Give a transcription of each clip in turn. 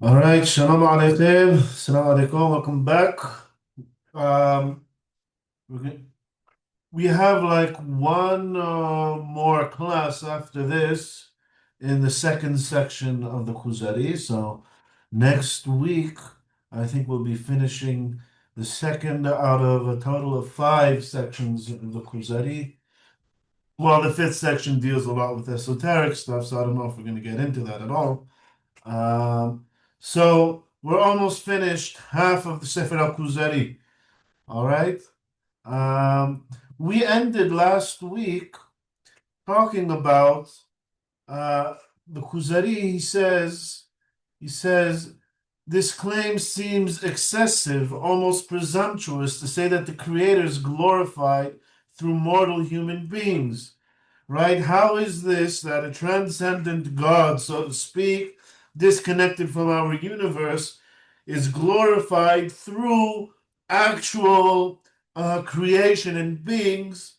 All right, shalom aleichem, salam alaikum, welcome back. Um, we're go- we have like one more class after this in the second section of the Kuzari. So next week, I think we'll be finishing the second out of a total of five sections of the Kuzari. Well, the fifth section deals a lot with esoteric stuff, so I don't know if we're going to get into that at all. Um, so we're almost finished half of the Sefer HaKuzari. All right. Um, we ended last week talking about uh, the Kuzari. He says this claim seems excessive, almost presumptuous, to say that the Creator is glorified through mortal human beings. Right? How is this that a transcendent God, so to speak, disconnected from our universe, is glorified through actual creation and beings,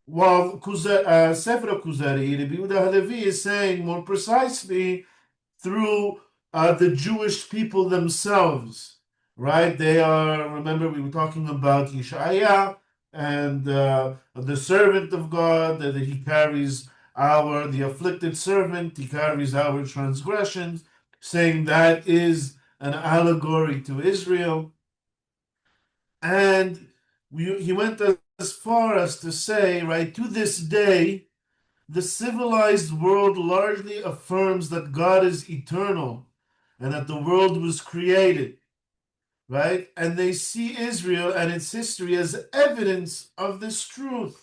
while Sefer HaKuzari, Rabbi Yehuda Halevi, is saying more precisely through the Jewish people themselves, right? They are, remember, we were talking about Yeshaya and the servant of God, that he carries the afflicted servant, he carries our transgressions, saying that is an allegory to Israel. And he went as far as to say, right, to this day, the civilized world largely affirms that God is eternal and that the world was created, right? And they see Israel and its history as evidence of this truth.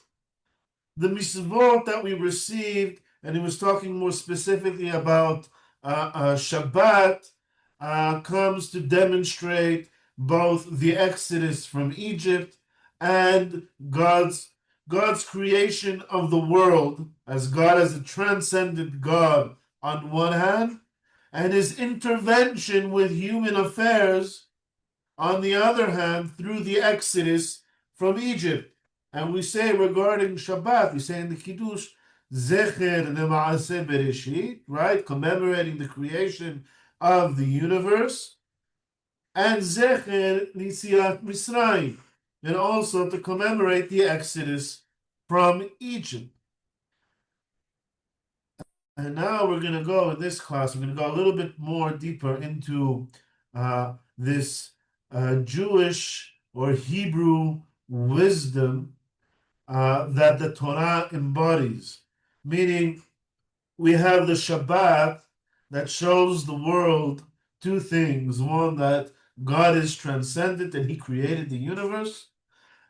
The mitzvot that we received, and he was talking more specifically about Shabbat, comes to demonstrate both the exodus from Egypt and God's creation of the world as God as a transcendent God on one hand, and his intervention with human affairs on the other hand through the exodus from Egypt. And we say regarding Shabbat, we say in the Kiddush, Zecher Lema'aseh Bereshit, right? Commemorating the creation of the universe, and Zecher Nitziat Misraim, and also to commemorate the exodus from Egypt. And now we're going to go in this class, we're going to go a little bit more deeper into this Jewish or Hebrew wisdom that the Torah embodies. Meaning, we have the Shabbat that shows the world two things. One, that God is transcendent and he created the universe.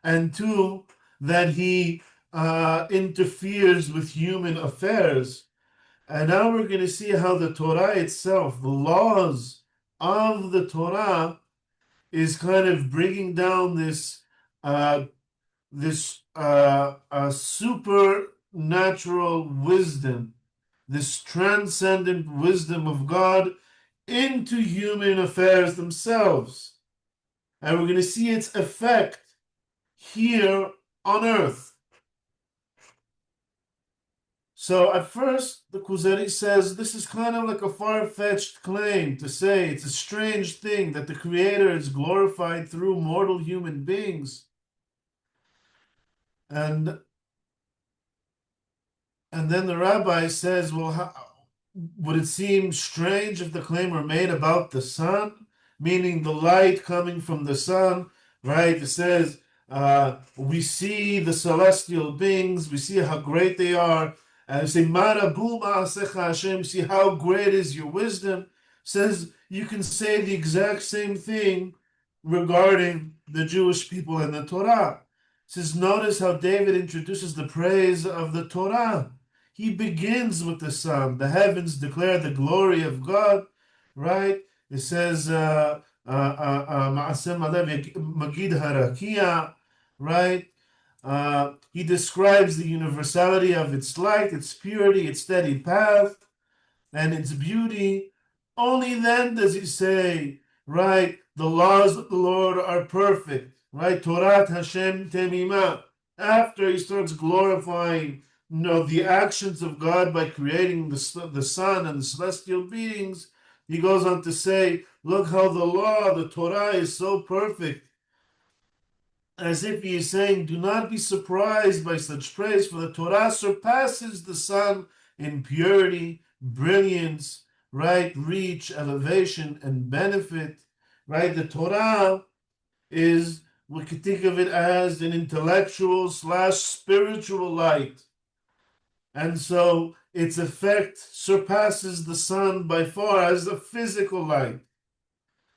And two, that he interferes with human affairs. And now we're going to see how the Torah itself, the laws of the Torah, is kind of bringing down this supernatural wisdom, this transcendent wisdom of God into human affairs themselves. And we're going to see its effect here on earth. So at first, the Kuzzari says this is kind of like a far-fetched claim to say it's a strange thing that the Creator is glorified through mortal human beings. And then the rabbi says, well, would it seem strange if the claim were made about the sun, meaning the light coming from the sun, right? It says, we see the celestial beings, we see how great they are, and say, Marabu ma'asecha Hashem, see how great is your wisdom. Says you can say the exact same thing regarding the Jewish people and the Torah. Says, notice how David introduces the praise of the Torah. He begins with the sun. The heavens declare the glory of God, right? It says, Ma'aseh Magid Harakia, right? He describes the universality of its light, its purity, its steady path, and its beauty. Only then does he say, right, the laws of the Lord are perfect, right? Torat Hashem Temimah. After he starts glorifying the actions of God by creating the sun and the celestial beings, he goes on to say, look how the law, the Torah, is so perfect. As if he is saying, do not be surprised by such praise, for the Torah surpasses the sun in purity, brilliance, right, reach, elevation, and benefit, right? The Torah is, we could think of it as an intellectual slash spiritual light. And so its effect surpasses the sun by far as a physical light.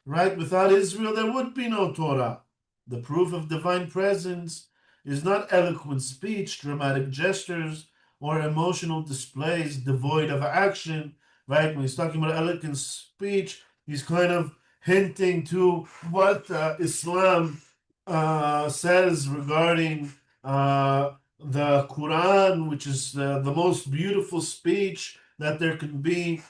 Right? Without Israel, there would be no Torah. The proof of divine presence is not eloquent speech, dramatic gestures, or emotional displays devoid of action. Right? When he's talking about eloquent speech, he's kind of hinting to what Islam says regarding the Quran, which is the most beautiful speech that there can be. It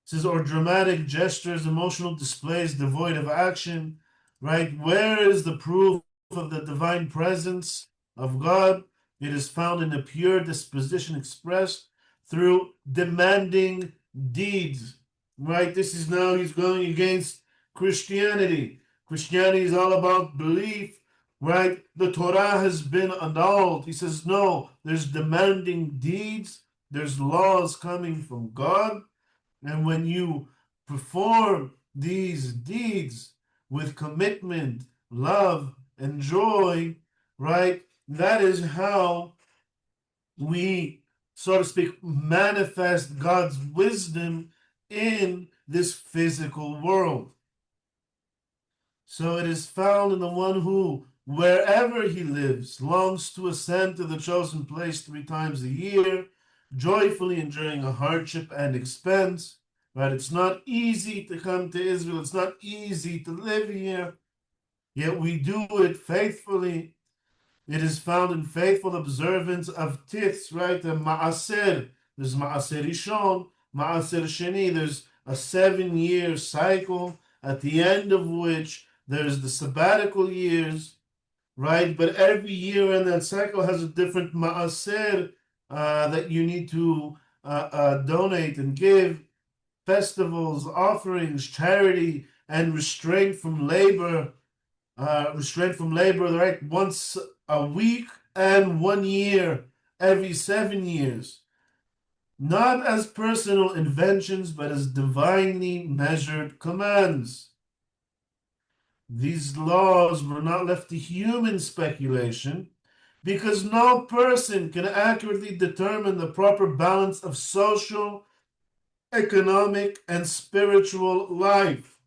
says, or dramatic gestures, emotional displays devoid of action, right? Where is the proof of the divine presence of God? It is found in a pure disposition expressed through demanding deeds, right? This is now he's going against Christianity. Christianity is all about belief, right? The Torah has been annulled. He says, no, there's demanding deeds, there's laws coming from God. And when you perform these deeds with commitment, love, and joy, right, that is how we, so to speak, manifest God's wisdom in this physical world. So it is found in the one who, wherever he lives, longs to ascend to the chosen place 3 times a year, joyfully enduring a hardship and expense. Right? It's not easy to come to Israel. It's not easy to live here. Yet we do it faithfully. It is found in faithful observance of tiths, right? The Ma'aser. There's Ma'aser Rishon, Ma'aser Sheni. There's a 7-year cycle, at the end of which there's the sabbatical years, right? But every year in that cycle has a different Ma'aser that you need to donate and give. Festivals, offerings, charity, and restraint from labor. Right? Once a week and 1 year, every 7 years. Not as personal inventions, but as divinely measured commands. These laws were not left to human speculation, because no person can accurately determine the proper balance of social, economic, and spiritual life.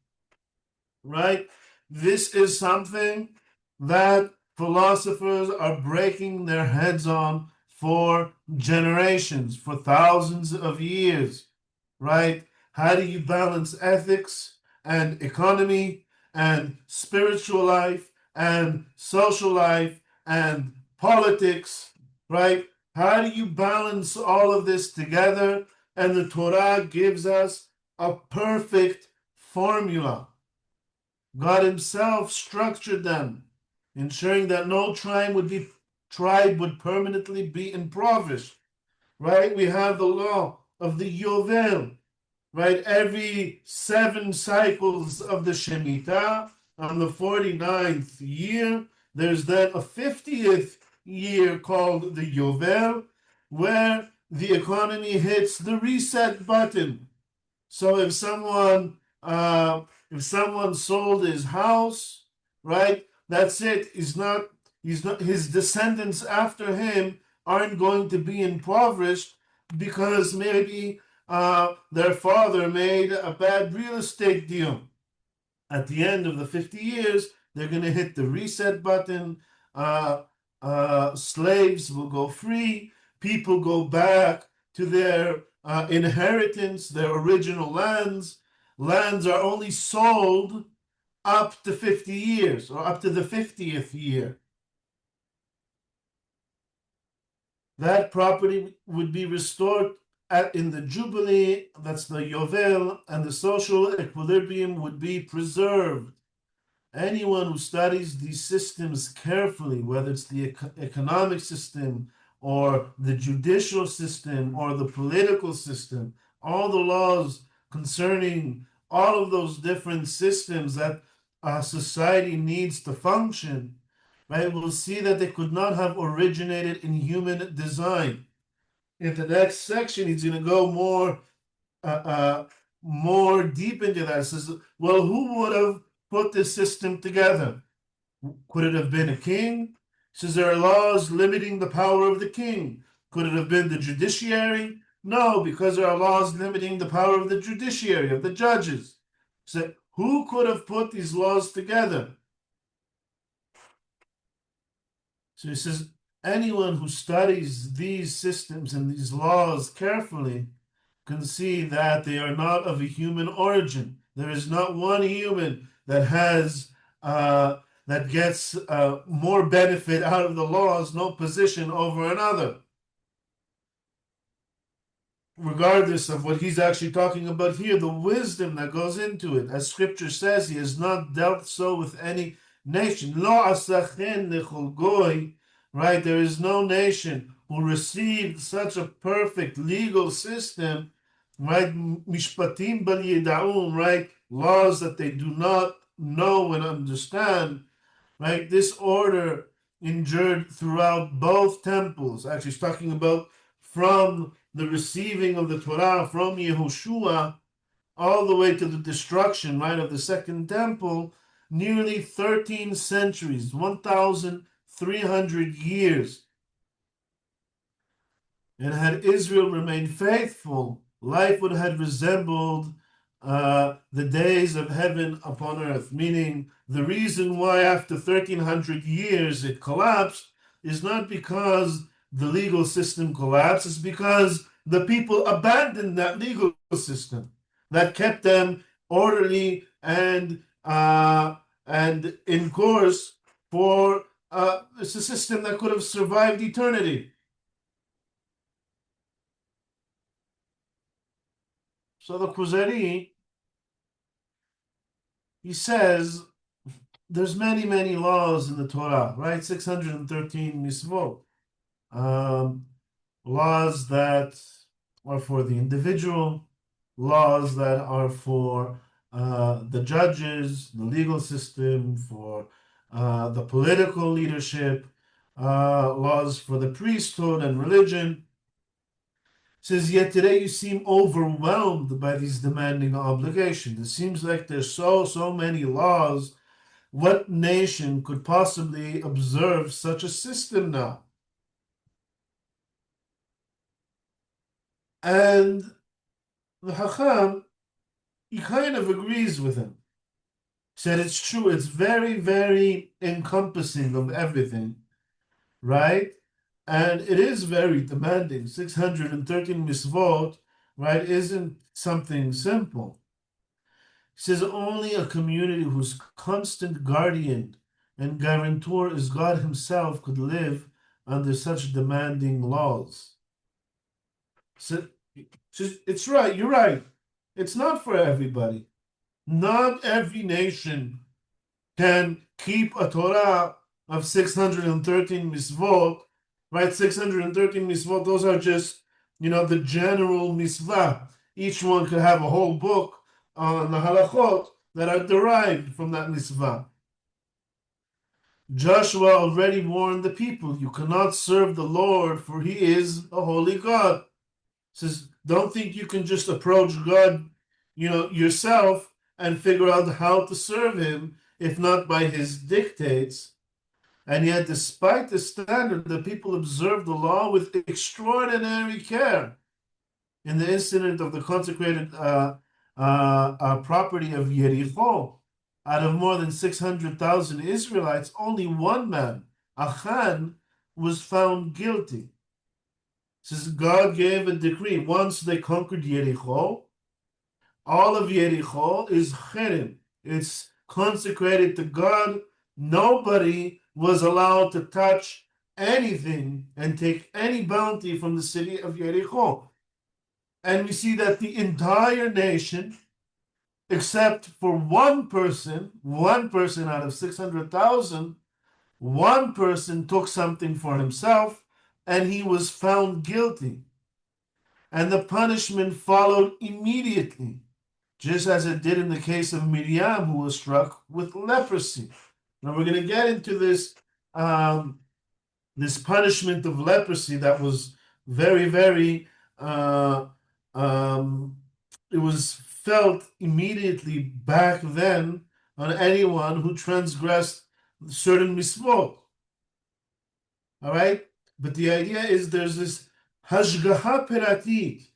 Right? This is something that philosophers are breaking their heads on for generations, for thousands of years. Right? How do you balance ethics and economy and spiritual life and social life and politics? Right? How do you balance all of this together? And the Torah gives us a perfect formula. God himself structured them, ensuring that no tribe would permanently be impoverished. Right? We have the law of the Yovel. Right? Every 7 cycles of the Shemitah, on the 49th year, there's then a 50th year called the Yovel, where the economy hits the reset button. So if someone sold his house, right, that's it. He's not his descendants after him aren't going to be impoverished because maybe their father made a bad real estate deal. At the end of the 50 years, they're going to hit the reset button. Slaves will go free. People go back to their inheritance, their original lands. Lands are only sold up to 50 years or up to the 50th year. That property would be restored in the Jubilee, that's the Yovel, and the social equilibrium would be preserved. Anyone who studies these systems carefully, whether it's the economic system or the judicial system or the political system, all the laws concerning all of those different systems that society needs to function, right, we'll see that they could not have originated in human design. In the next section, he's going to go more deep into that. It says, well, who would have put this system together? Could it have been a king? It says there are laws limiting the power of the king. Could it have been the judiciary? No, because there are laws limiting the power of the judiciary, of the judges. So who could have put these laws together? So he says, anyone who studies these systems and these laws carefully can see that they are not of a human origin. There is not one human that has that gets more benefit out of the laws, no position over another. Regardless of what he's actually talking about here, the wisdom that goes into it, as Scripture says, he has not dealt so with any nation. Lo asachen lechol goy, right? There is no nation who received such a perfect legal system, right? Mishpatim bal yedaum, right? Laws that they do not know and understand, right? This order endured throughout both temples. Actually, it's talking about from the receiving of the Torah from Yehoshua all the way to the destruction, right, of the second temple, nearly 13 centuries, 1,300 years. And had Israel remained faithful, life would have resembled the days of heaven upon earth, meaning the reason why after 1,300 years it collapsed is not because the legal system collapsed, it's because the people abandoned that legal system that kept them orderly and in course for it's a system that could have survived eternity. So the Kuzari, he says there's many laws in the Torah, right? 613 misvot. Laws that are for the individual, laws that are for the judges, the legal system, for the political leadership, laws for the priesthood and religion. It says, yet today you seem overwhelmed by these demanding obligations. It seems like there's so many laws. What nation could possibly observe such a system now? And the Chacham, he kind of agrees with him. He said it's true, it's very encompassing of everything, right? And it is very demanding. 613 misvot, right, isn't something simple. He says only a community whose constant guardian and guarantor is God himself could live under such demanding laws. So it's right, you're right. It's not for everybody. Not every nation can keep a Torah of 613 misvot, right? 613 misvot, those are just, the general misvah. Each one could have a whole book on the halachot that are derived from that misvah. Joshua already warned the people, you cannot serve the Lord, for he is a holy God. Says, don't think you can just approach God, yourself and figure out how to serve him, if not by his dictates. And yet, despite the standard, the people observed the law with extraordinary care. In the incident of the consecrated property of Yericho, out of more than 600,000 Israelites, only one man, Achan, was found guilty. It says God gave a decree. Once they conquered Yericho, all of Yericho is cherem. It's consecrated to God. Nobody was allowed to touch anything and take any bounty from the city of Yericho. And we see that the entire nation, except for one person out of 600,000, one person took something for himself and he was found guilty. And the punishment followed immediately. just as it did in the case of Miriam, who was struck with leprosy. Now we're going to get into this this punishment of leprosy that was very, very uh, um, it was felt immediately back then on anyone who transgressed certain misvot. All right, but the idea is there's this hashgaha peratit.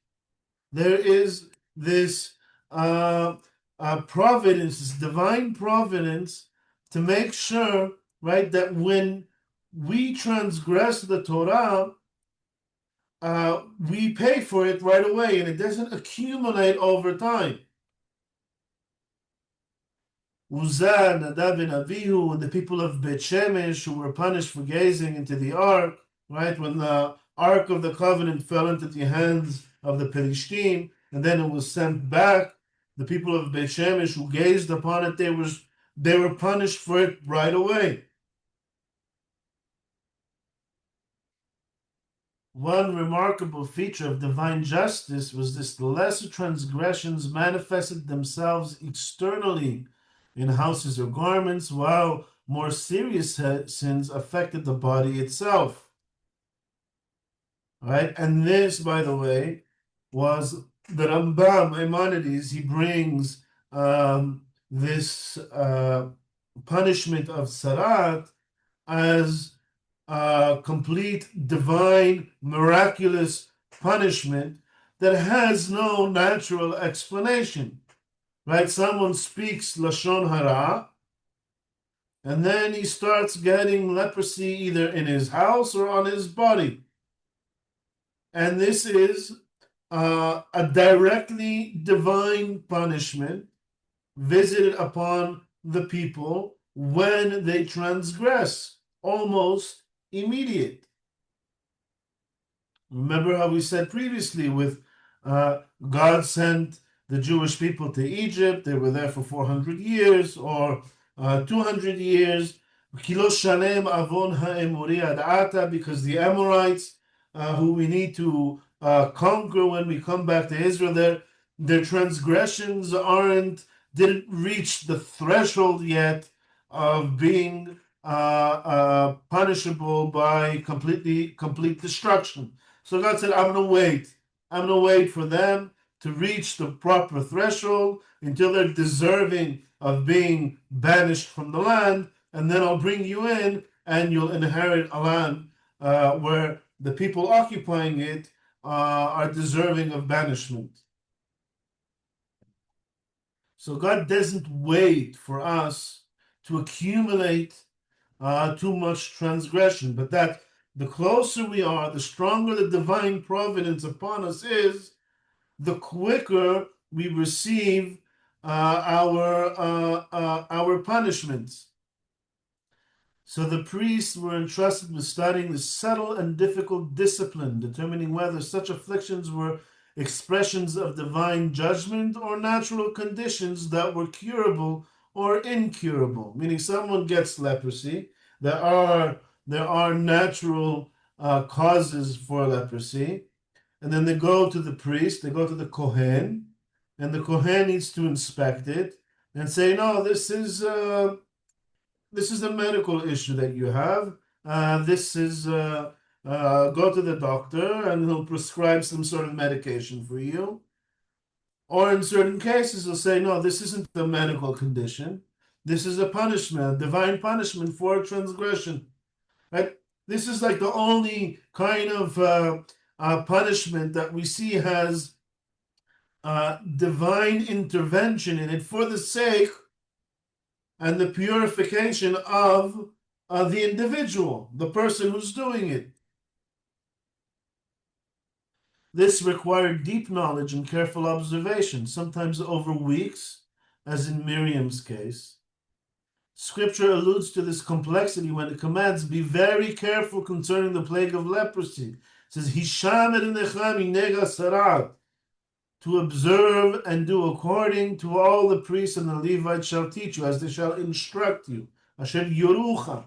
There is this providence, this divine providence, to make sure, right, that when we transgress the Torah, we pay for it right away, and it doesn't accumulate over time. Uzzah, Nadav, and Avihu, and the people of Bet Shemesh who were punished for gazing into the ark, right, when the ark of the covenant fell into the hands of the Pelishtim, and then it was sent back. The people of Bet Shemesh who gazed upon it, they were punished for it right away. One remarkable feature of divine justice was this: the lesser transgressions manifested themselves externally in houses or garments, while more serious sins affected the body itself. Right? And this, by the way, was the Rambam Maimonides. He brings this punishment of Sarat as complete divine miraculous punishment that has no natural explanation. Right? Someone speaks Lashon Hara, and then he starts getting leprosy either in his house or on his body. And this is a directly divine punishment visited upon the people when they transgress, almost immediate. Remember how we said previously with God sent the Jewish people to Egypt. They were there for 400 years or 200 years. Because the Amorites, who we need to conquer when we come back to Israel, their transgressions didn't reach the threshold yet of being punishable by complete destruction. So God said, I'm going to wait for them to reach the proper threshold until they're deserving of being banished from the land, and then I'll bring you in and you'll inherit a land where the people occupying it are deserving of banishment. So God doesn't wait for us to accumulate too much transgression, but that the closer we are, the stronger the divine providence upon us is, the quicker we receive our punishments. So the priests were entrusted with studying the subtle and difficult discipline, determining whether such afflictions were expressions of divine judgment or natural conditions that were curable or incurable. Meaning, someone gets leprosy. There are natural causes for leprosy, and then they go to the priest, they go to the Kohen, and the Kohen needs to inspect it and say, no, this is a medical issue that you have. Go to the doctor and he'll prescribe some sort of medication for you. Or in certain cases, he'll say, no, this isn't a medical condition. This is a punishment, a divine punishment for transgression. Right? This is like the only kind of punishment that we see has divine intervention in it for the sake and the purification of the individual, the person who's doing it. This required deep knowledge and careful observation, sometimes over weeks, as in Miriam's case. Scripture alludes to this complexity when it commands, be very careful concerning the plague of leprosy. It says, to observe and do according to all the priests and the Levites shall teach you, as they shall instruct you. Asher yorucha.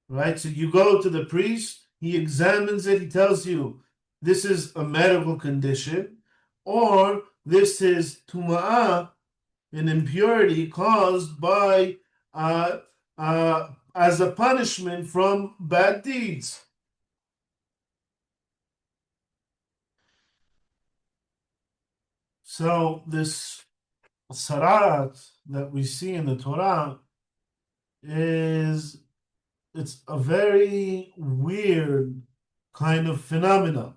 Right? So you go to the priest, he examines it, he tells you this is a medical condition, or this is tuma'ah, an impurity caused by uh, as a punishment from bad deeds. So this sarat that we see in the Torah is it's a very weird kind of phenomena.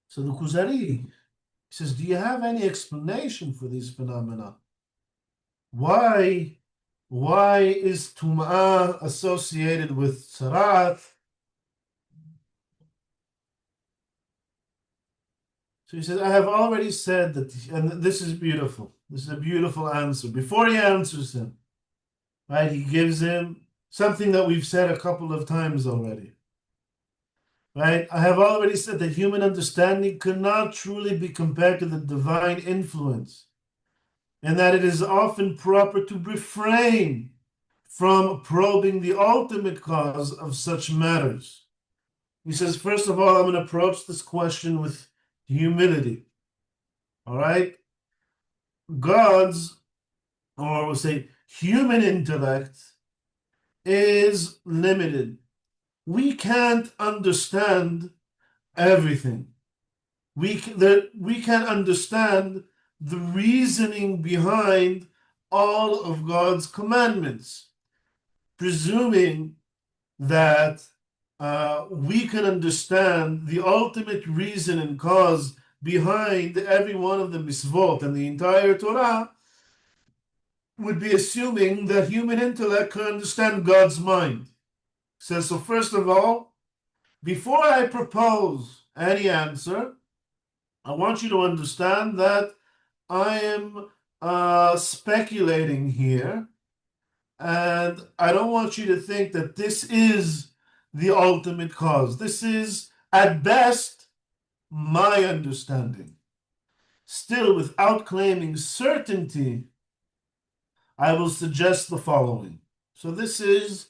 So the Kuzari says, do you have any explanation for these phenomena? Why is Tum'ah associated with Sarat? So he says, I have already said that, and this is beautiful. This is a beautiful answer. Before he answers him, right, he gives him something that we've said a couple of times already. Right? I have already said that human understanding cannot truly be compared to the divine influence, and that it is often proper to refrain from probing the ultimate cause of such matters. He says, first of all, I'm going to approach this question with humility. All right? God's, or we'll say human intellect, is limited. We can't understand everything. We can understand the reasoning behind all of God's commandments, presuming that we can understand the ultimate reason and cause behind every one of the mitzvot and the entire Torah, would be assuming that human intellect can understand God's mind. Says, so first of all, before I propose any answer, I want you to understand that I am speculating here, and I don't want you to think that this is the ultimate cause. This is, at best, my understanding. Still, without claiming certainty, I will suggest the following. So this is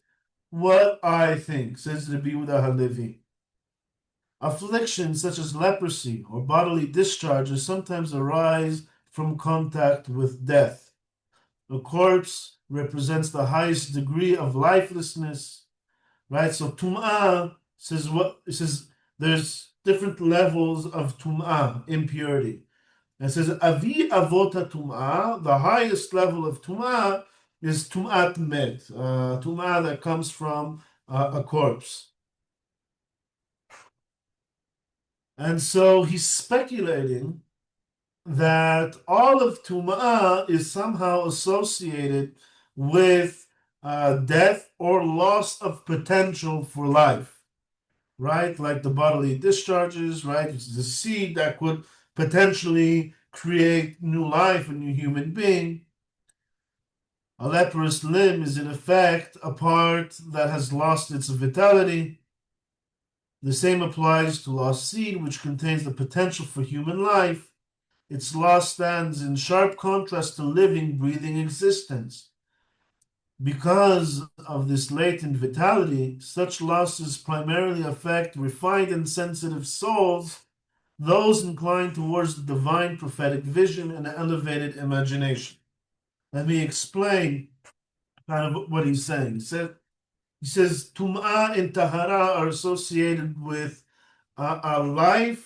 what I think, says Rabbi Yehuda Halevi. Afflictions such as leprosy or bodily discharges sometimes arise from contact with death. The corpse represents the highest degree of lifelessness, right? So tum'ah says what? It says there's different levels of tum'ah, impurity. And it says avi avota tum'ah, the highest level of tum'ah is tum'at met, tum'ah that comes from a corpse. And so he's speculating that all of Tum'ah is somehow associated with death or loss of potential for life, right? Like the bodily discharges, right? It's the seed that could potentially create new life, a new human being. A leprous limb is in effect a part that has lost its vitality. The same applies to lost seed, which contains the potential for human life. Its loss stands in sharp contrast to living, breathing existence. Because of this latent vitality, such losses primarily affect refined and sensitive souls, those inclined towards the divine prophetic vision and elevated imagination. Let me explain kind of what he's saying. He says Tum'ah and Tahara are associated with a life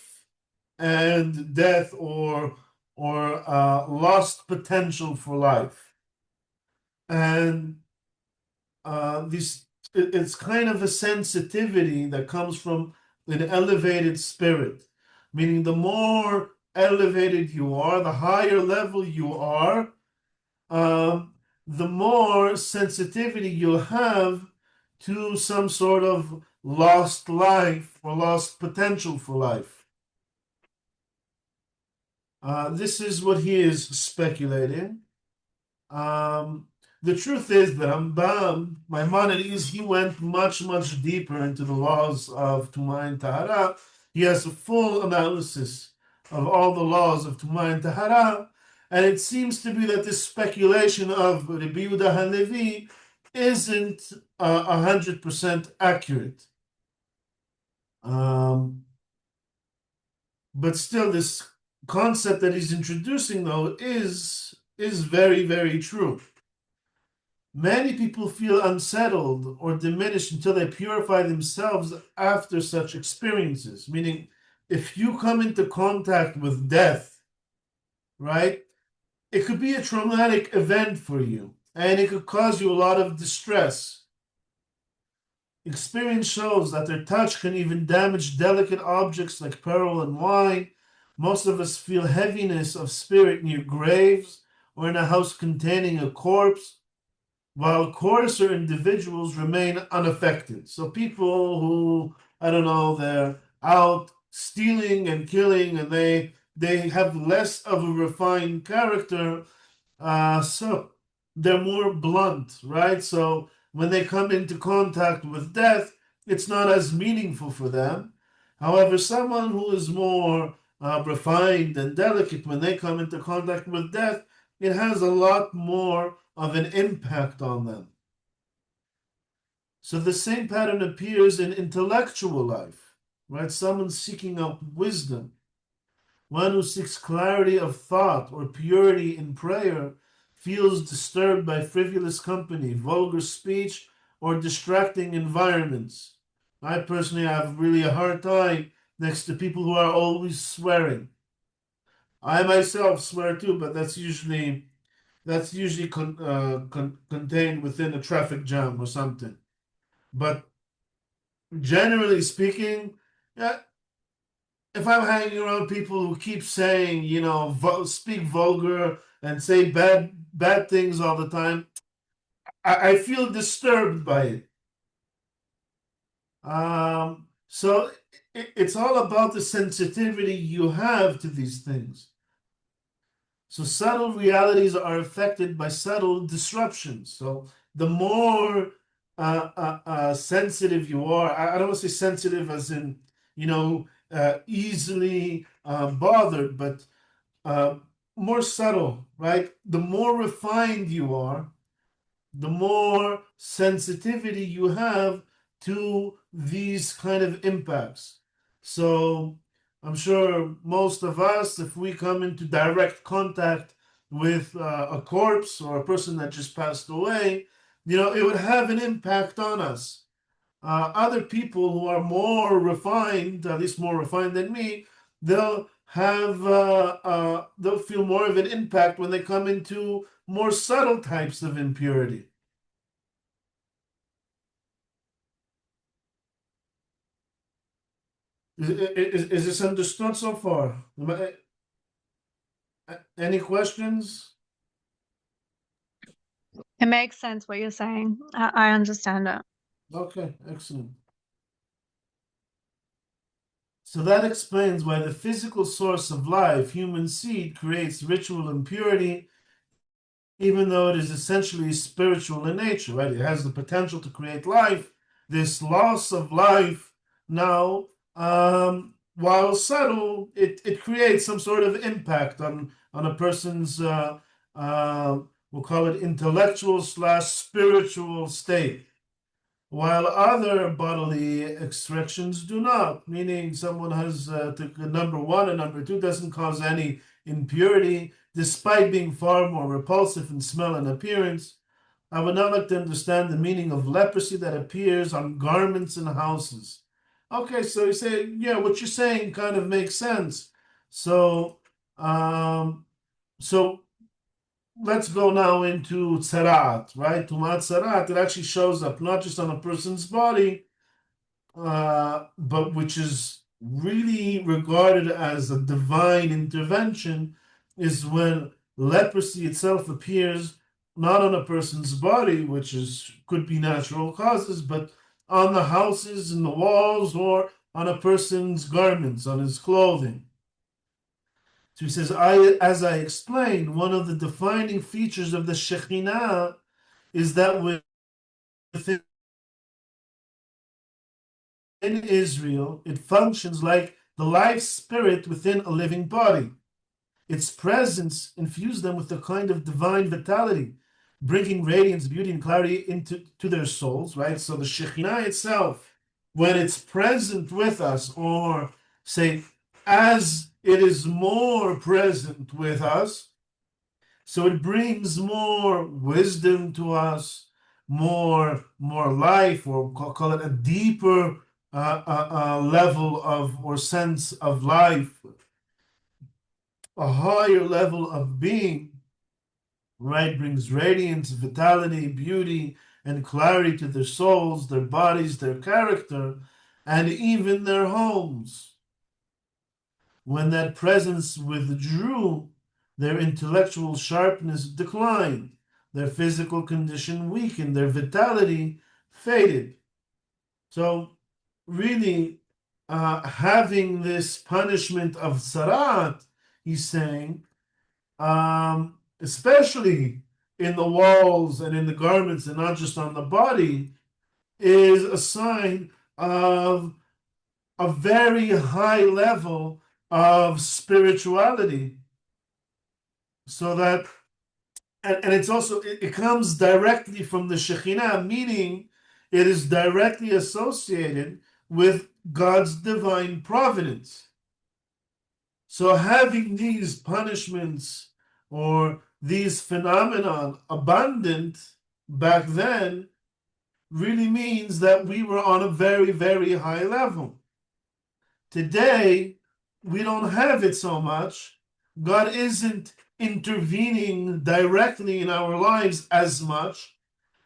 and death or lost potential for life. And it's kind of a sensitivity that comes from an elevated spirit, meaning the more elevated you are, the higher level you are, the more sensitivity you'll have to some sort of lost life or lost potential for life. This is what he is speculating. The truth is that Rambam, Maimonides, he went much, much deeper into the laws of Tumah and Tahara. He has a full analysis of all the laws of Tumah and Tahara, and it seems to be that this speculation of Rabbi Yehuda Halevi isn't 100% accurate. But still, this concept that he's introducing, though, is very, very true. Many people feel unsettled or diminished until they purify themselves after such experiences. Meaning, if you come into contact with death, right, it could be a traumatic event for you, and it could cause you a lot of distress. Experience shows that their touch can even damage delicate objects like pearl and wine. Most of us feel heaviness of spirit near graves or in a house containing a corpse, while coarser individuals remain unaffected. So people who, I don't know, they're out stealing and killing and they have less of a refined character, so they're more blunt, right? So when they come into contact with death, it's not as meaningful for them. However, someone who is more refined and delicate, when they come into contact with death, it has a lot more of an impact on them. So the same pattern appears in intellectual life, right? Someone seeking out wisdom, one who seeks clarity of thought or purity in prayer, feels disturbed by frivolous company, vulgar speech, or distracting environments. I personally have really a hard time next to people who are always swearing. I myself swear too, but that's usually contained within a traffic jam or something. But generally speaking, yeah, if I'm hanging around people who keep saying, speak vulgar and say bad things all the time, I feel disturbed by it. So it's all about the sensitivity you have to these things. So subtle realities are affected by subtle disruptions. So the more sensitive you are, I don't want to say sensitive as in, easily bothered, but uh, more subtle, right? The more refined you are, the more sensitivity you have to these kind of impacts. So I'm sure most of us, if we come into direct contact with a corpse or a person that just passed away, it would have an impact on us. Other people who are more refined, at least more refined than me, they'll feel more of an impact when they come into more subtle types of impurity. Is this understood so far? Any questions? It makes sense what you're saying. I understand it. Okay, excellent. So that explains why the physical source of life, human seed, creates ritual impurity, even though it is essentially spiritual in nature, right? It has the potential to create life. This loss of life now, while subtle, it creates some sort of impact on a person's, we'll call it intellectual/spiritual state. While other bodily extractions do not, meaning someone has took a number one and number two doesn't cause any impurity, despite being far more repulsive in smell and appearance. I would now like to understand the meaning of leprosy that appears on garments and houses. Okay, so you say, yeah, what you're saying kind of makes sense. So, so let's go now into tzarat, right? Tumat tzarat, it actually shows up not just on a person's body, but which is really regarded as a divine intervention, is when leprosy itself appears not on a person's body, which could be natural causes, but on the houses and the walls or on a person's garments, on his clothing. So he says, as I explained, one of the defining features of the Shekhinah is that within Israel, it functions like the life spirit within a living body. Its presence infused them with a kind of divine vitality, bringing radiance, beauty, and clarity into their souls, right? So the Shekhinah itself, when it's present with us, or say, as it is more present with us, so it brings more wisdom to us, more life, or call it a deeper level of or sense of life, a higher level of being, right? Brings radiance, vitality, beauty, and clarity to their souls, their bodies, their character, and even their homes. When that presence withdrew, their intellectual sharpness declined, their physical condition weakened, their vitality faded. So, really, having this punishment of sarat, he's saying, especially in the walls and in the garments and not just on the body, is a sign of a very high level of spirituality. So that, and it's also, it comes directly from the Shekhinah, meaning it is directly associated with God's divine providence. So having these punishments or these phenomenon abundant back then really means that we were on a very, very high level. Today, we don't have it so much. God isn't intervening directly in our lives as much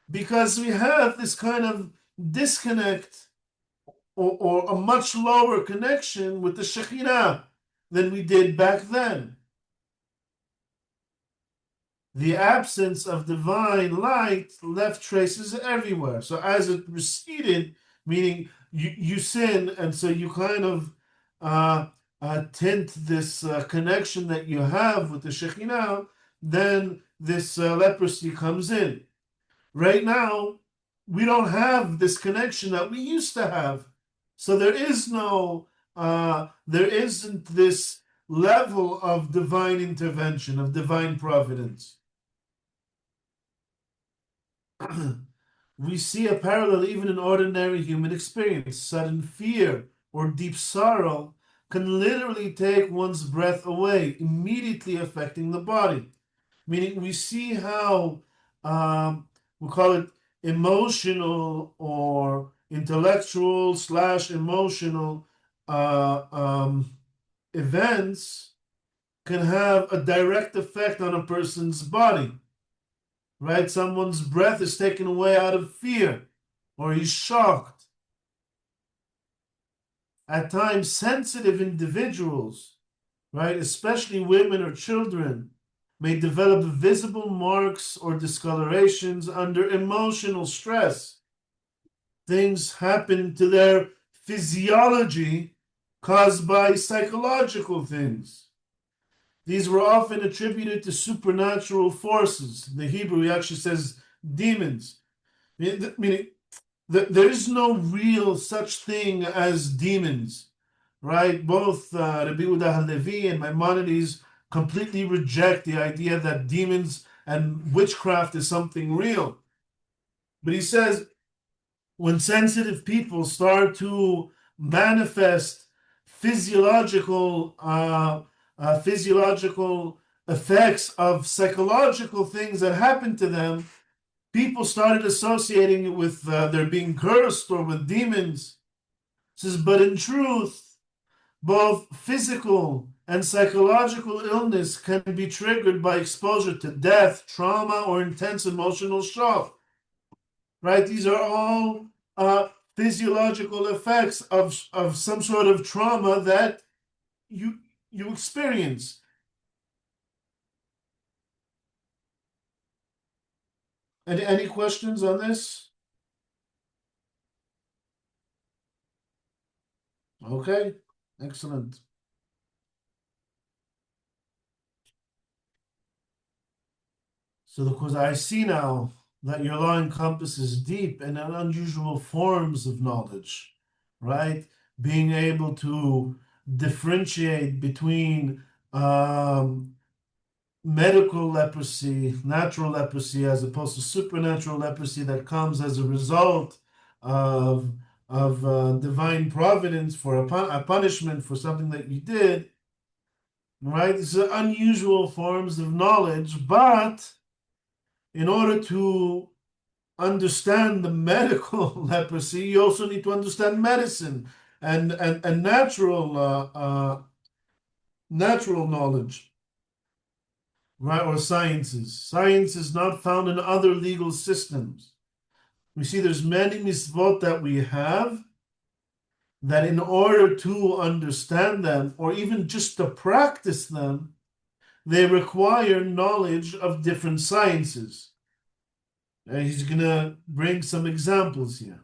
because we have this kind of disconnect or a much lower connection with the Shekhinah than we did back then. The absence of divine light left traces everywhere. So as it receded, meaning you sin, and so you kind of tint this connection that you have with the Shekhinah, then this leprosy comes in. Right now, we don't have this connection that we used to have. So there isn't this level of divine intervention, of divine providence. We see a parallel even in ordinary human experience. Sudden fear or deep sorrow can literally take one's breath away, immediately affecting the body. Meaning, we see how we call it emotional or intellectual / emotional events can have a direct effect on a person's body. Right? Someone's breath is taken away out of fear, or he's shocked. At times, sensitive individuals, right, especially women or children, may develop visible marks or discolorations under emotional stress. Things happen to their physiology caused by psychological things. These were often attributed to supernatural forces. In the Hebrew, he actually says demons. Meaning, there is no real such thing as demons, right? Both Rabbi Yehuda Halevi and Maimonides completely reject the idea that demons and witchcraft is something real. But he says, when sensitive people start to manifest physiological effects of psychological things that happen to them, people started associating it with their being cursed or with demons. It says, but in truth, both physical and psychological illness can be triggered by exposure to death, trauma, or intense emotional shock. Right? These are all physiological effects of some sort of trauma that you experience. Any questions on this? Okay, excellent. So the Kuzzari, I see now that your law encompasses deep and unusual forms of knowledge, right? Being able to differentiate between medical leprosy, natural leprosy, as opposed to supernatural leprosy that comes as a result of divine providence for a punishment for something that you did, right? These are unusual forms of knowledge, but in order to understand the medical leprosy, you also need to understand medicine and natural knowledge, right? Or sciences. Science is not found in other legal systems. We see there's many mitzvot that we have that in order to understand them or even just to practice them, they require knowledge of different sciences. And he's going to bring some examples here.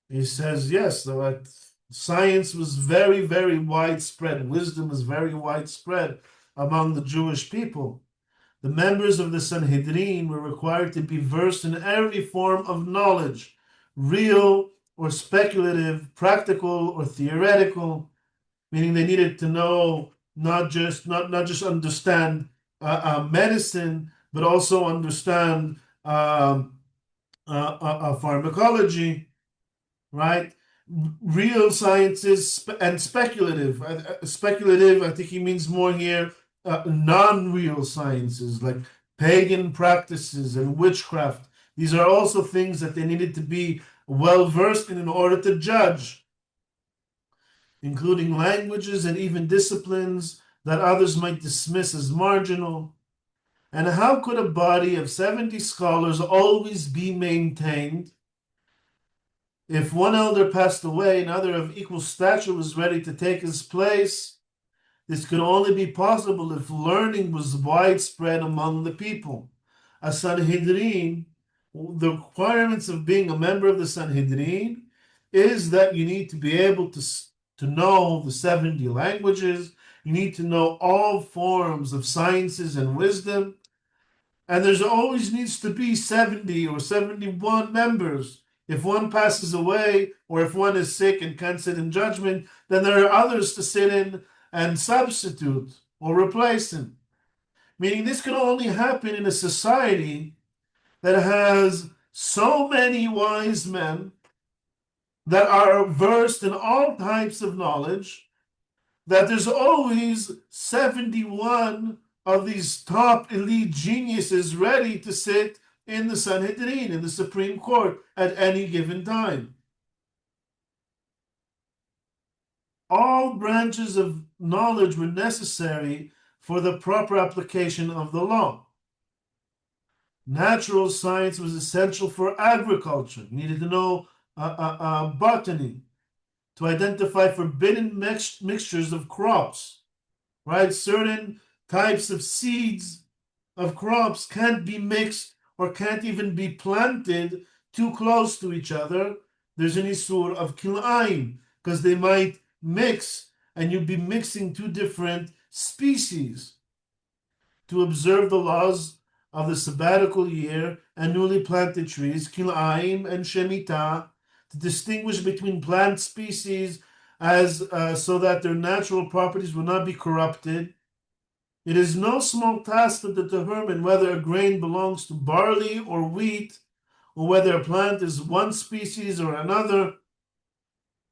He says, yes, science was very, very widespread. Wisdom is very widespread among the Jewish people. The members of the Sanhedrin were required to be versed in every form of knowledge, real or speculative, practical or theoretical, meaning they needed to know not just understand medicine, but also understand pharmacology, right? Real sciences and speculative. Speculative, I think he means more here, non-real sciences like pagan practices and witchcraft. These are also things that they needed to be well versed in order to judge, including languages and even disciplines that others might dismiss as marginal. And how could a body of 70 scholars always be maintained? If one elder passed away, another of equal stature was ready to take his place. This could only be possible if learning was widespread among the people. A Sanhedrin, the requirements of being a member of the Sanhedrin is that you need to be able to know the 70 languages, you need to know all forms of sciences and wisdom, and there's always needs to be 70 or 71 members. If one passes away or if one is sick and can't sit in judgment, then there are others to sit in and substitute or replace him. Meaning this can only happen in a society that has so many wise men that are versed in all types of knowledge, that there's always 71 of these top elite geniuses ready to sit in the Sanhedrin, in the Supreme Court, at any given time. All branches of knowledge were necessary for the proper application of the law. Natural science was essential for agriculture. You needed to know botany to identify forbidden mixtures of crops, right? Certain types of seeds of crops can't be mixed or can't even be planted too close to each other. There's an issur of kilayim because they might mix and you'd be mixing two different species. To observe the laws of the sabbatical year and newly planted trees, kilayim and shemitah, to distinguish between plant species as so that their natural properties will not be corrupted. It is no small task to determine whether a grain belongs to barley or wheat, or whether a plant is one species or another,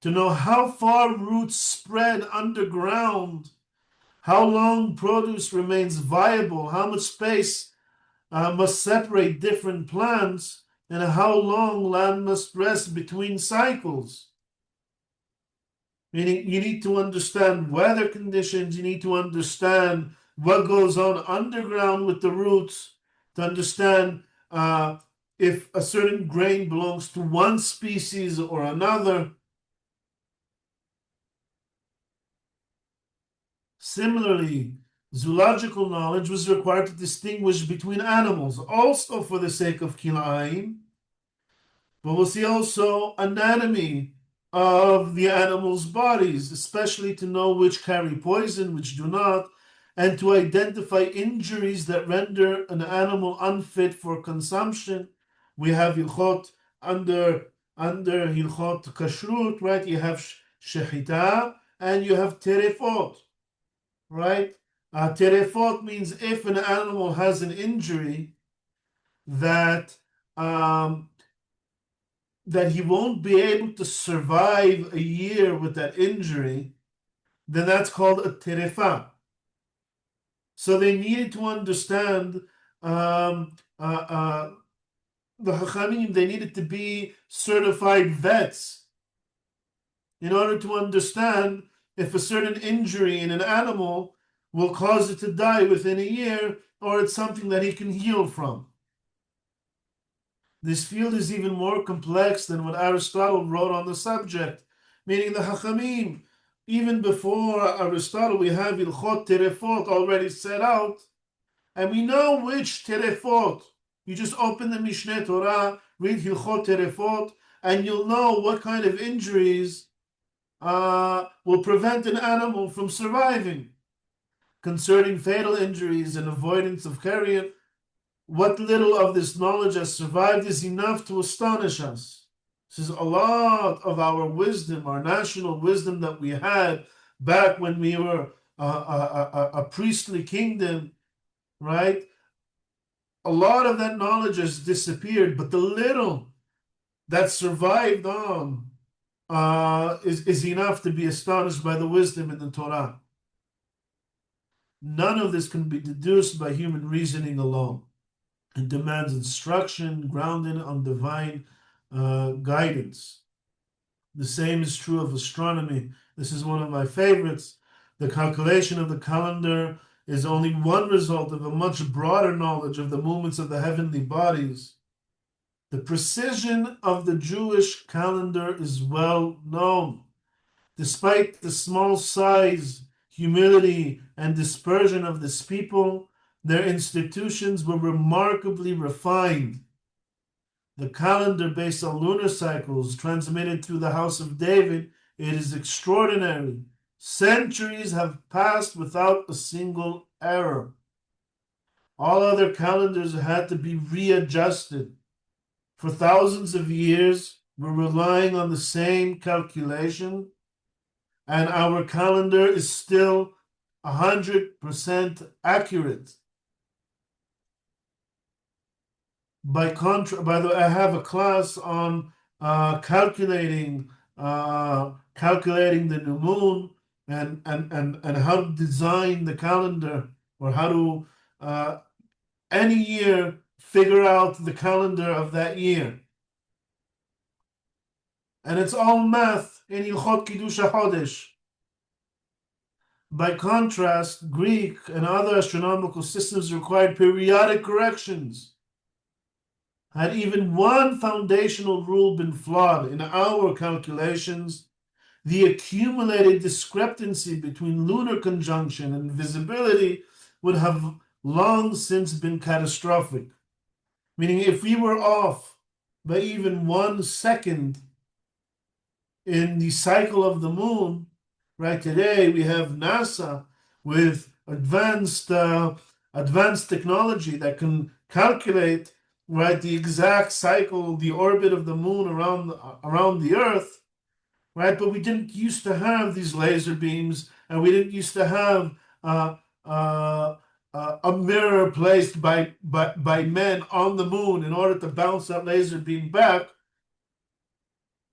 to know how far roots spread underground, how long produce remains viable, how much space must separate different plants, and how long land must rest between cycles. Meaning you need to understand weather conditions, you need to understand what goes on underground with the roots, to understand if a certain grain belongs to one species or another. Similarly, zoological knowledge was required to distinguish between animals, also for the sake of kilayim. But we'll see also anatomy of the animals' bodies, especially to know which carry poison, which do not, and to identify injuries that render an animal unfit for consumption. We have hilchot under hilchot kashrut, right? You have shechita and you have terefot, right? Terefot means if an animal has an injury that that he won't be able to survive a year with that injury, then that's called a terefa. So they needed to understand the Chachamim, they needed to be certified vets in order to understand if a certain injury in an animal will cause it to die within a year or it's something that he can heal from. This field is even more complex than what Aristotle wrote on the subject, meaning the Hachamim, even before Aristotle, we have Ilchot Terefot already set out, and we know which Terefot. You just open the Mishneh Torah, read Ilchot Terefot, and you'll know what kind of injuries will prevent an animal from surviving. Concerning fatal injuries and avoidance of carrion, what little of this knowledge has survived is enough to astonish us. This is a lot of our wisdom, our national wisdom that we had back when we were a priestly kingdom, right? A lot of that knowledge has disappeared, but the little that survived on is enough to be astonished by the wisdom in the Torah. None of this can be deduced by human reasoning alone. It demands instruction grounded on divine guidance. The same is true of astronomy. This is one of my favorites. The calculation of the calendar is only one result of a much broader knowledge of the movements of the heavenly bodies. The precision of the Jewish calendar is well known. Despite the small size, humility, and dispersion of this people, their institutions were remarkably refined. The calendar based on lunar cycles transmitted through the house of David, it is extraordinary. Centuries have passed without a single error. All other calendars had to be readjusted. For thousands of years, we're relying on the same calculation, and our calendar is still 100% accurate. By the way, I have a class on calculating the new moon and how to design the calendar, or how to any year figure out the calendar of that year. And it's all math in Ilchot Kiddush HaChodesh. By contrast, Greek and other astronomical systems required periodic corrections. Had even one foundational rule been flawed in our calculations, the accumulated discrepancy between lunar conjunction and visibility would have long since been catastrophic. Meaning, if we were off by even 1 second in the cycle of the moon, right, today we have NASA with advanced technology that can calculate, right, the exact cycle, the orbit of the moon around the Earth, right? But we didn't used to have these laser beams, and we didn't used to have a mirror placed by men on the moon in order to bounce that laser beam back.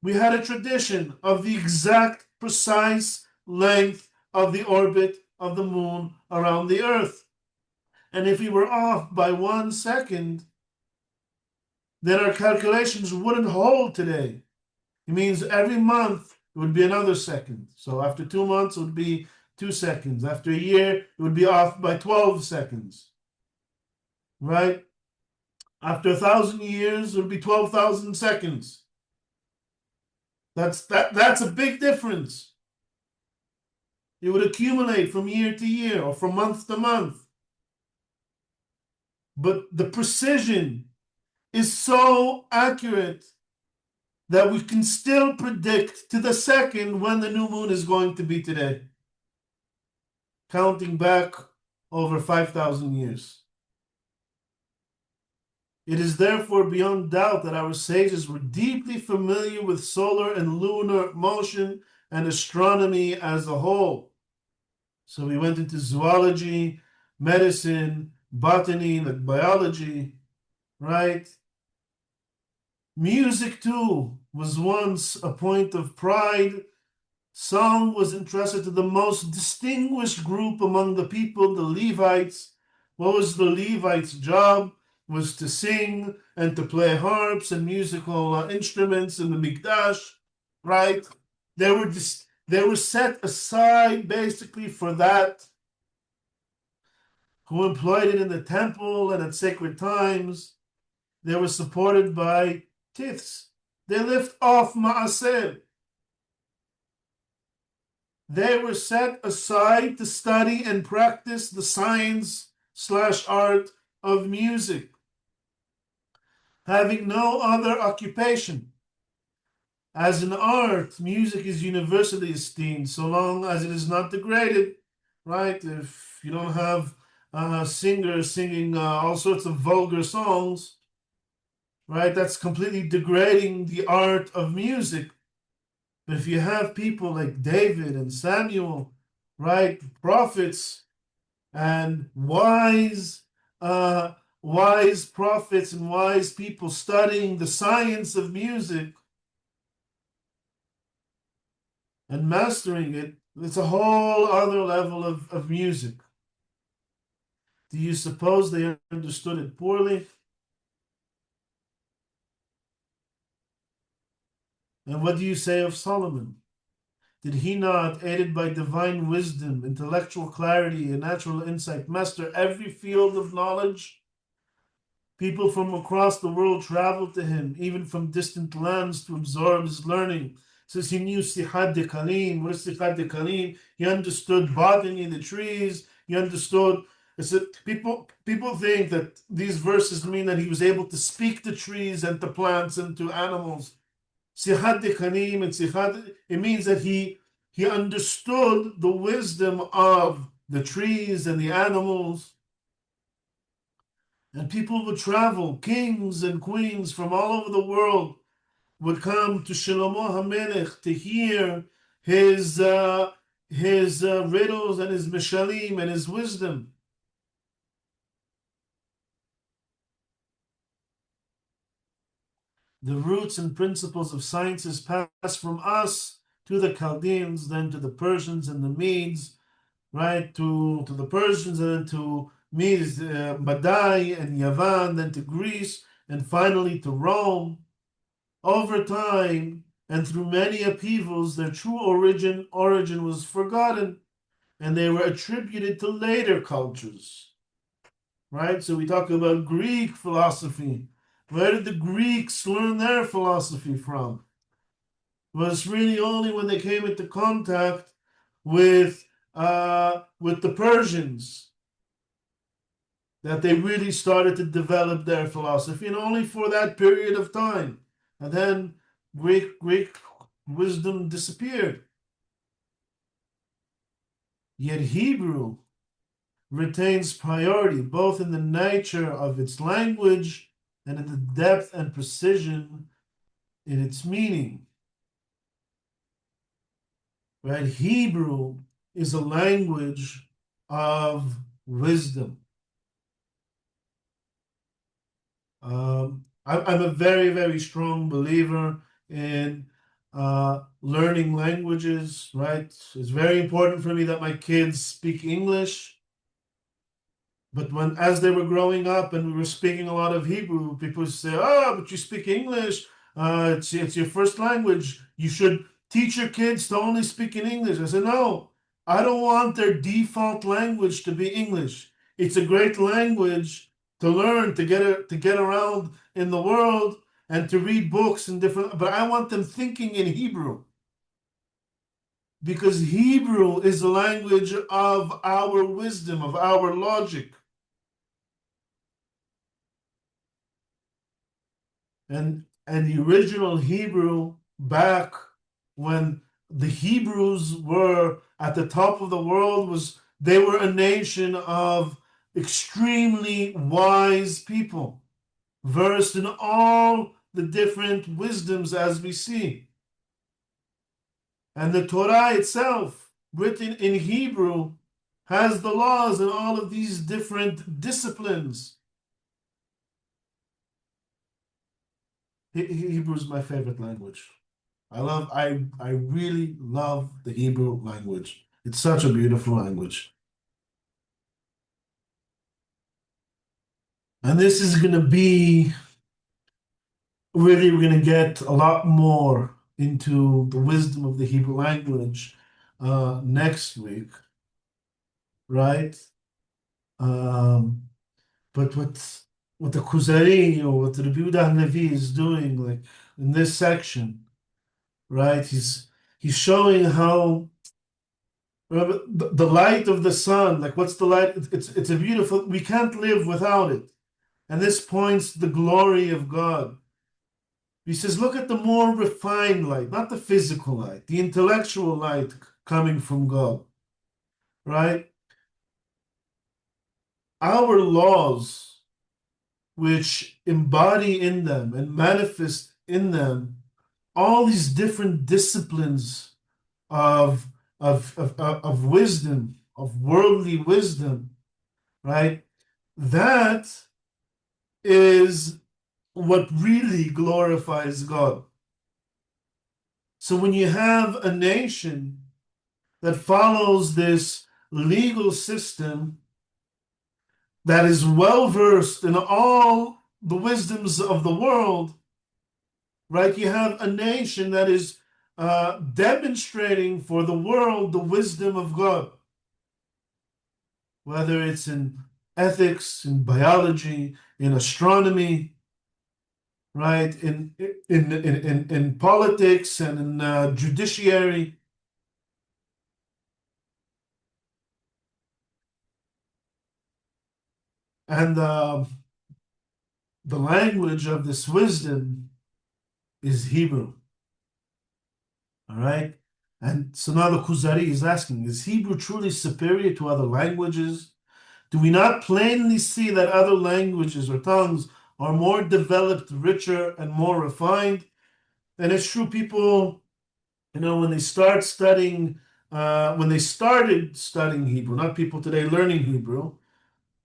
We had a tradition of the exact, precise length of the orbit of the moon around the Earth. And if we were off by 1 second, then our calculations wouldn't hold today. It means every month it would be another second. So after 2 months, it would be 2 seconds. After a year, it would be off by 12 seconds. Right? After 1,000 years, it would be 12,000 seconds. That's a big difference. It would accumulate from year to year or from month to month. But the precision is so accurate that we can still predict to the second when the new moon is going to be today, counting back over 5,000 years. It is therefore beyond doubt that our sages were deeply familiar with solar and lunar motion and astronomy as a whole. So we went into zoology, medicine, botany, like biology, right? Music, too, was once a point of pride. Song was entrusted to the most distinguished group among the people, the Levites. What was the Levites' job? Was to sing and to play harps and musical instruments in the Mikdash, right? They were set aside basically for that, who employed it in the temple and at sacred times. They were supported by tiths. They lived off ma'aseh. They were set aside to study and practice the science/art of music, having no other occupation. As an art, music is universally esteemed so long as it is not degraded, right? If you don't have singers singing all sorts of vulgar songs, right, that's completely degrading the art of music. But if you have people like David and Samuel, right, prophets and wise prophets and wise people studying the science of music and mastering it, it's a whole other level of music. Do you suppose they understood it poorly? And what do you say of Solomon? Did he not, aided by divine wisdom, intellectual clarity, and natural insight, master every field of knowledge? People from across the world traveled to him, even from distant lands, to absorb his learning. Says he knew Sihad de Kalim. What is Sihad de Kalim? He understood botany, the trees. He understood. People think that these verses mean that he was able to speak to trees and to plants and to animals. Sihad de Kalim and Sihad, it means that he understood the wisdom of the trees and the animals. And people would travel, kings and queens from all over the world would come to Shlomo HaMelech to hear his riddles and his mishalim and his wisdom. The roots and principles of sciences pass from us to the Chaldeans, then to the Persians and the Medes, right? To the Persians and then to Medes, Madai and Yavan, then to Greece, and finally to Rome. Over time and through many upheavals, their true origin was forgotten, and they were attributed to later cultures, right? So we talk about Greek philosophy. Where did the Greeks learn their philosophy from? Well, it's really only when they came into contact with the Persians that they really started to develop their philosophy, and only for that period of time. And then Greek wisdom disappeared. Yet Hebrew retains priority both in the nature of its language and in the depth and precision in its meaning. Right? Hebrew is a language of wisdom. I'm a very, very strong believer in learning languages, right? It's very important for me that my kids speak English. But as they were growing up and we were speaking a lot of Hebrew, people say, "Oh, but you speak English. It's your first language. You should teach your kids to only speak in English." I said, "No, I don't want their default language to be English. It's a great language to learn, to get around in the world and to read books and different. But I want them thinking in Hebrew, because Hebrew is the language of our wisdom, of our logic." And the original Hebrew, back when the Hebrews were at the top of the world, they were a nation of extremely wise people, versed in all the different wisdoms as we see. And the Torah itself, written in Hebrew, has the laws in all of these different disciplines. Hebrew is my favorite language. I really love the Hebrew language. It's such a beautiful language. And this is going to be really, we're going to get a lot more into the wisdom of the Hebrew language next week, right? Um, but what the Kuzari or what the Rabbi Yehuda Halevi is doing, like in this section, right? He's showing how remember, the light of the sun, like what's the light? It's a beautiful. We can't live without it, and this points to the glory of God. He says, look at the more refined light, not the physical light, the intellectual light coming from God, right? Our laws, which embody in them and manifest in them all these different disciplines of, of wisdom, of worldly wisdom, right? That is what really glorifies God. So when you have a nation that follows this legal system that is well versed in all the wisdoms of the world, right? You have a nation that is demonstrating for the world the wisdom of God, whether it's in ethics, in biology, in astronomy, right? In politics and in judiciary. And the language of this wisdom is Hebrew. All right? And so now the Kuzari is asking, is Hebrew truly superior to other languages? Do we not plainly see that other languages or tongues are more developed, richer, and more refined? And it's true, people, when they start studying, when they started studying Hebrew, not people today learning Hebrew,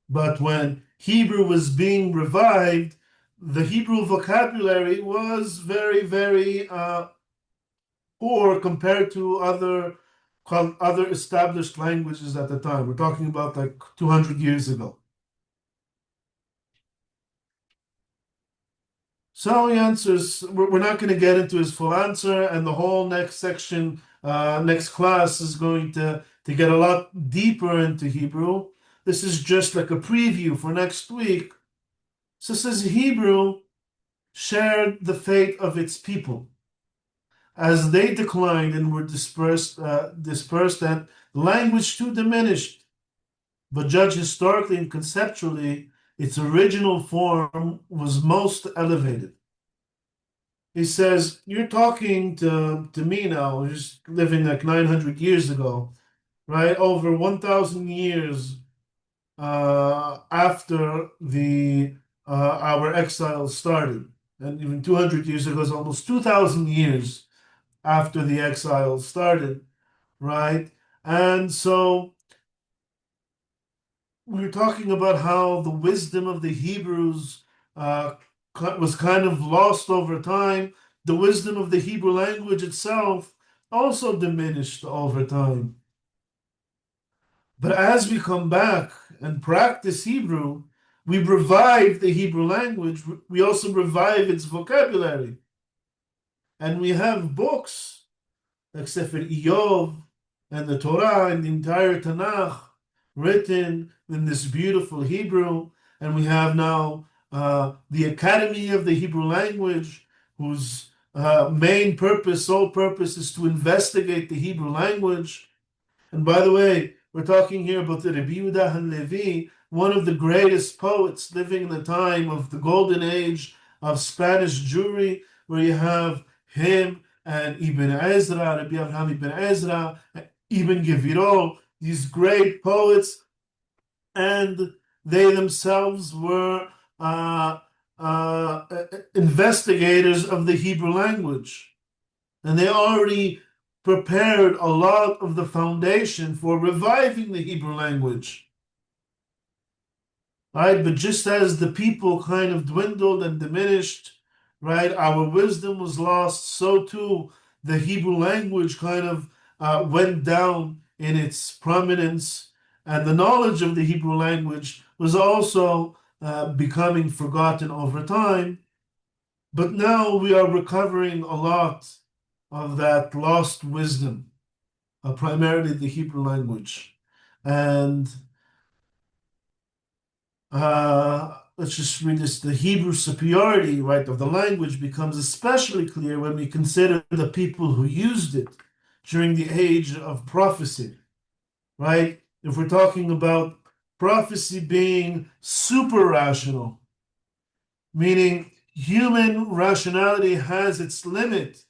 but when Hebrew was being revived, the Hebrew vocabulary was very, very poor compared to other established languages at the time. We're talking about like 200 years ago. So he answers, we're not going to get into his full answer, and the whole next section, next class is going to get a lot deeper into Hebrew. This is just like a preview for next week. So it says Hebrew shared the fate of its people. As they declined and were dispersed, and language too diminished. But judged historically and conceptually, its original form was most elevated. He says, you're talking to me now, just living like 900 years ago, right? Over 1,000 years after our exile started. And even 200 years ago is almost 2,000 years after the exile started, right? And so we were talking about how the wisdom of the Hebrews was kind of lost over time. The wisdom of the Hebrew language itself also diminished over time. But as we come back and practice Hebrew, we revive the Hebrew language. We also revive its vocabulary. And we have books like Sefer Iyov and the Torah and the entire Tanakh written in this beautiful Hebrew. And we have now the Academy of the Hebrew Language, whose main purpose, sole purpose, is to investigate the Hebrew language. And by the way, we're talking here about the Rabbi Yehuda Halevi, one of the greatest poets living in the time of the golden age of Spanish Jewry, where you have him and Ibn Ezra, Rabbi Avraham Ibn Ezra, Ibn Geviro, these great poets, and they themselves were investigators of the Hebrew language. And they already prepared a lot of the foundation for reviving the Hebrew language. Right? But just as the people kind of dwindled and diminished, right? Our wisdom was lost, so too the Hebrew language kind of went down in its prominence, and the knowledge of the Hebrew language was also becoming forgotten over time. But now we are recovering a lot of that lost wisdom, primarily the Hebrew language. And let's just read this. The Hebrew superiority, right, of the language becomes especially clear when we consider the people who used it during the age of prophecy, right? If we're talking about prophecy being super rational, meaning human rationality has its limit.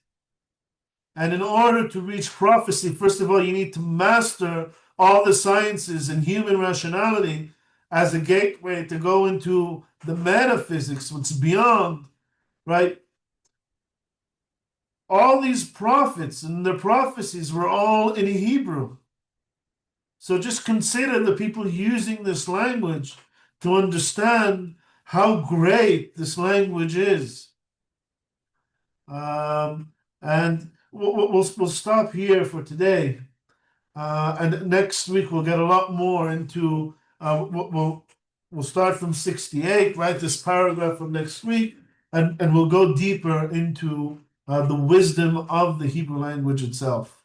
And in order to reach prophecy, first of all, you need to master all the sciences and human rationality as a gateway to go into the metaphysics, what's beyond, right? All these prophets and their prophecies were all in Hebrew. So just consider the people using this language to understand how great this language is. And we'll stop here for today. And next week we'll get a lot more into we'll start from 68, right? This paragraph from next week, and we'll go deeper into the wisdom of the Hebrew language itself.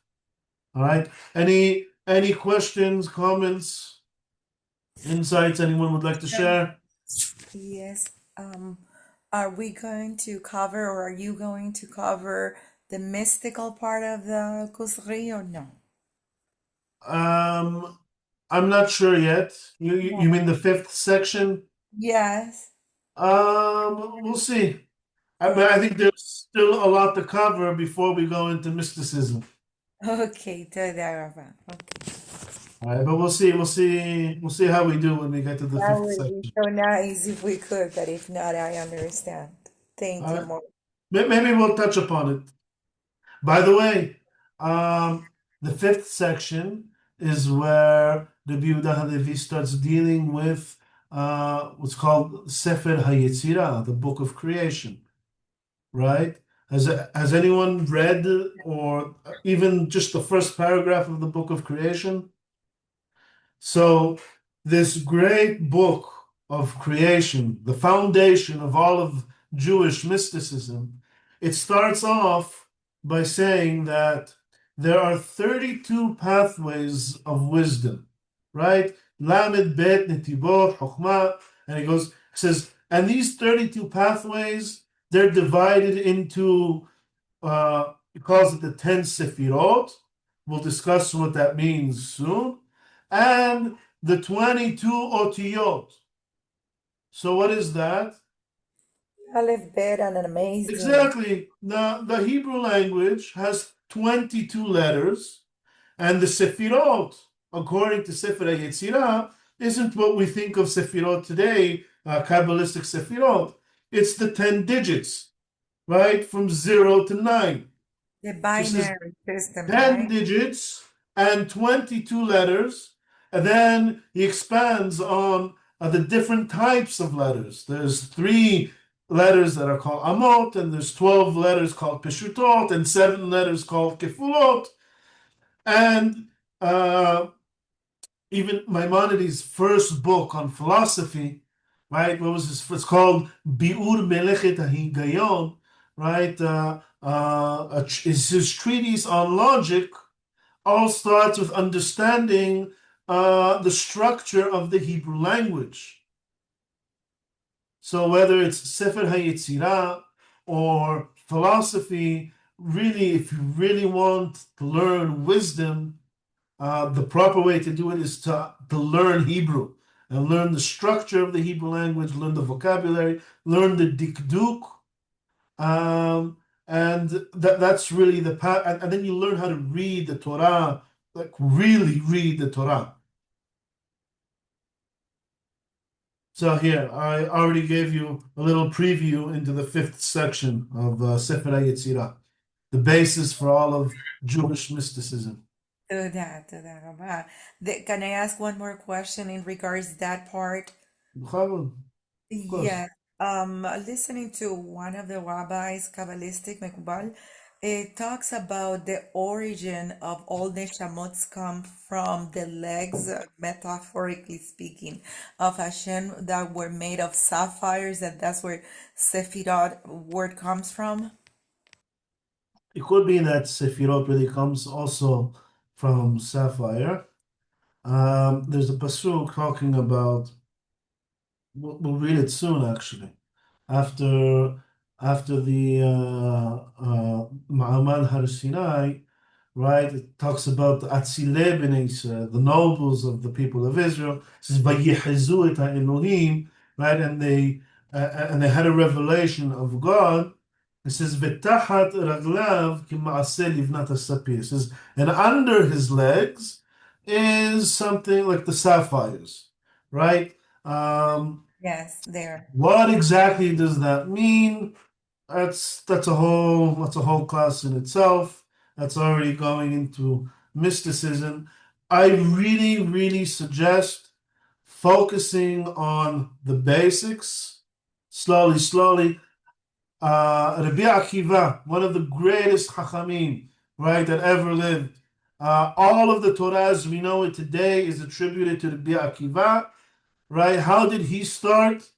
All right. Any questions, comments, insights anyone would like to share? Yes. Are we going to cover, or are you going to cover the mystical part of the Kuzari or no? I'm not sure yet. You mean the fifth section? Yes. We'll see. Oh, I think there's still a lot to cover before we go into mysticism. okay. תודה רבה. Okay. All right, but we'll see how we do when we get to the That fifth would be section. so nice if we could, but if not, I understand. Thank All you right, more. maybe we'll touch upon it. By the way, the fifth section is where the Yehuda Halevi starts dealing with what's called Sefer HaYetzirah, the Book of Creation. Right? Has anyone read or even just the first paragraph of the Book of Creation? So, this great book of creation, the foundation of all of Jewish mysticism, it starts off by saying that there are 32 pathways of wisdom, right? Lamed, Bet, Netibot, Chokhmah, and it says, and these 32 pathways, they're divided into, it calls it the 10 Sefirot. We'll discuss what that means soon. And the 22 Otiyot. So what is that? Aleph Bet and amazing. Exactly. The Hebrew language has 22 letters, and the Sefirot, according to Sefer HaYetzirah, isn't what we think of Sefirot today, Kabbalistic Sefirot. It's the 10 digits, right? From 0 to 9. The So it says binary system, 10 right? digits and 22 letters. And then he expands on the different types of letters. There's 3 letters that are called Amot, and there's 12 letters called Peshutot, and 7 letters called Kefulot. And even Maimonides' first book on philosophy, right? What was this? It's called Biur Melechet HaHigayon, right? It's his treatise on logic. All starts with understanding the structure of the Hebrew language. So whether it's Sefer HaYetzirah or philosophy, really, if you really want to learn wisdom, the proper way to do it is to learn Hebrew and learn the structure of the Hebrew language, learn the vocabulary, learn the dikduk, and that's really the path. And then you learn how to read the Torah, like really read the Torah. So here, I already gave you a little preview into the fifth section of Sefer HaYetzirah, the basis for all of Jewish mysticism. תודה רבה. Can I ask one more question in regards to that part? Of course. Yes. Listening to one of the rabbis, Kabbalistic Mekubal, it talks about the origin of all neshamots come from the legs, metaphorically speaking, of Hashem that were made of sapphires, and that's where Sefirot word comes from. It could be that Sefirot really comes also from sapphire. There's a pasuk talking about. We'll read it soon, actually. After the Ma'amad Har Sinai, right? It talks about the Atzilei Bnei Israel, the nobles of the people of Israel. It says Vayichezu et Elohim, right? And they had a revelation of God. It says V'tachat raglav kima'aseh livnat hasapir. It says, and under his legs is something like the sapphires, right? Yes, there. What exactly does that mean? That's a whole class in itself. That's already going into mysticism. I really, really suggest focusing on the basics, slowly, slowly. Rabbi Akiva, one of the greatest Chachamim, right, that ever lived. All of the Torah as we know it today is attributed to Rabbi Akiva, right? How did he start?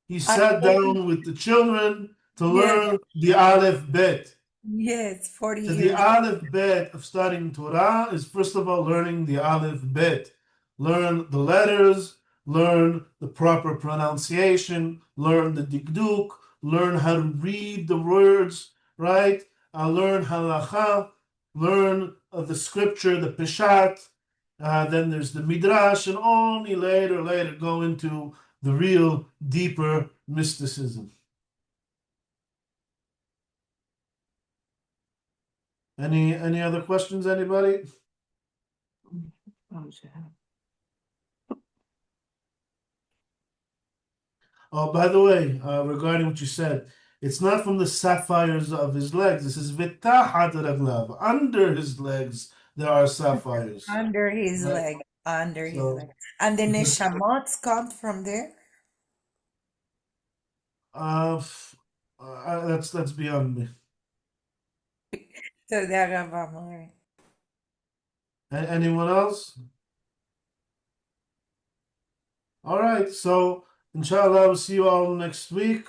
He sat 40, down with the children to yes, learn the Aleph Bet. yes, 40 So the years. Aleph Bet of studying Torah is first of all learning the Aleph Bet. Learn the letters, learn the proper pronunciation, learn the dikduk, learn how to read the words, right? Learn halacha, learn the scripture, the peshat. Then there's the midrash, and only later go into the real deeper mysticism. Any other questions, anybody? Oh, by the way, regarding what you said, it's not from the sapphires of his legs. This is v'tachat raglav. Under his legs there are sapphires. Under his Right. leg, under his So leg. And the neshamots come from there? that's beyond me. So there are Anyone else? All right, so inshallah, we'll see you all next week.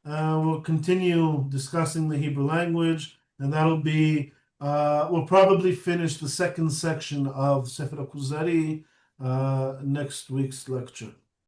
We'll continue discussing the Hebrew language, and that'll be, we'll probably finish the second section of Sefer HaKuzari next week's lecture.